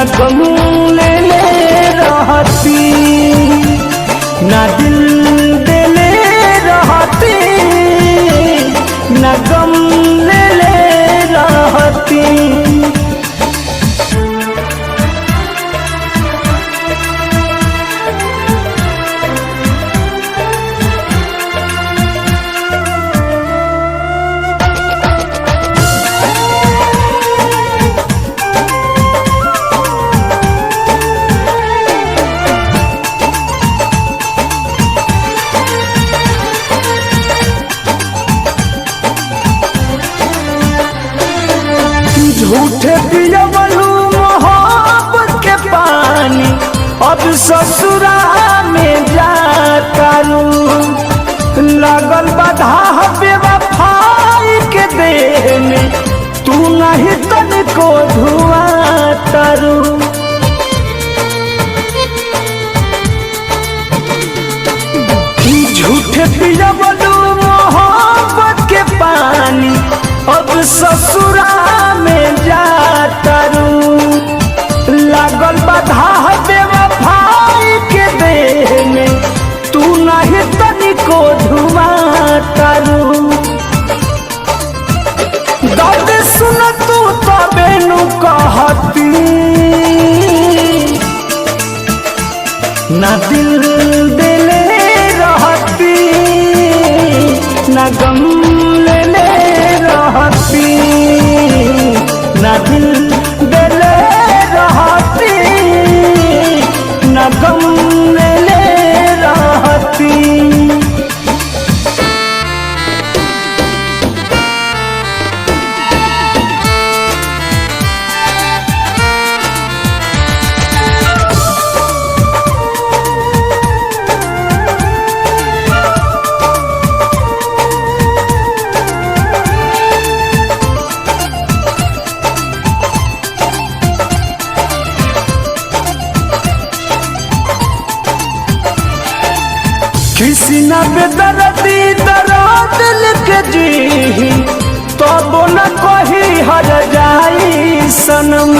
ना गम ले रहती, ना दिल देले रहती, ना गम ले रहती। झूठे पियवलू मोहब्बत के पानी, अब ससुरा में जातारू। लगल बाधा बेवफाई के देह में, तू नहीं तनिको धुआं तारू। झूठे पियवलू मोहब्बत के पानी, अब ससुरा में जातारू। लागल बाधा बेवफाई के देह में, तू नहीं तनिको धुआं तारू। दर्द सुन तू तबे नु कहती, ना दिल देले रहती, ना गम ले रहती, ना दिल देले रहती, ना गम ले रहती। किसी न बेदर्दी दर्द लिख जी, तब न कही हर जाई सनम।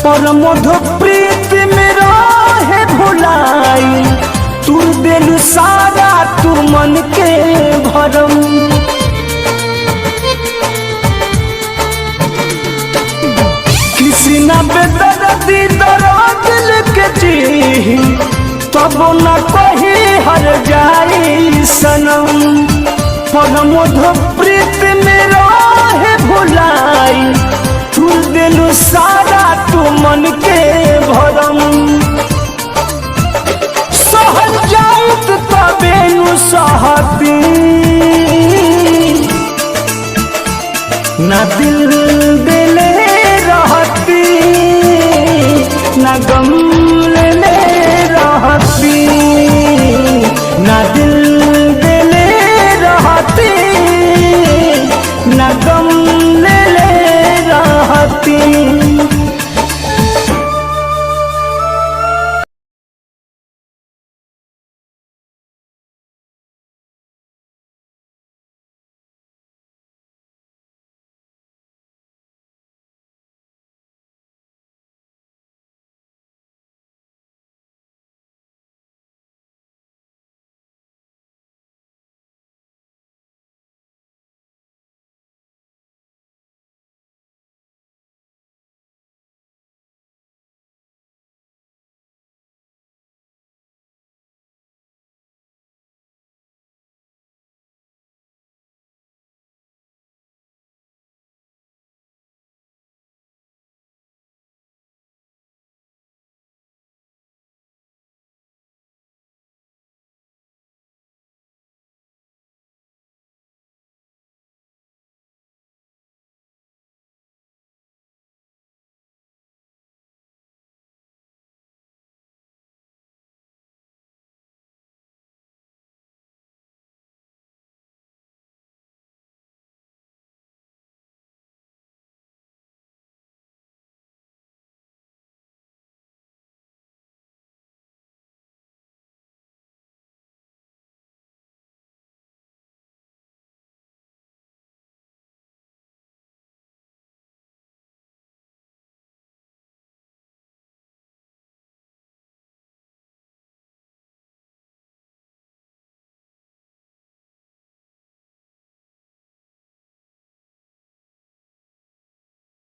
पर मधु प्रीत में रहे भुलाई, तू दिल सारा तू मन के भरम। किसी न बेदर्दी दर्द लिख जी, तब न कही हर जाई सनम। पर मधु प्रीत में रहे भुलाई, तू दिल सारा तू मन के भरम। सहल जाइत तबे नु सहती, ना दिल देले रहती, ना गम ले रहती, ना दिल देले रहती, ना गम ले रहती।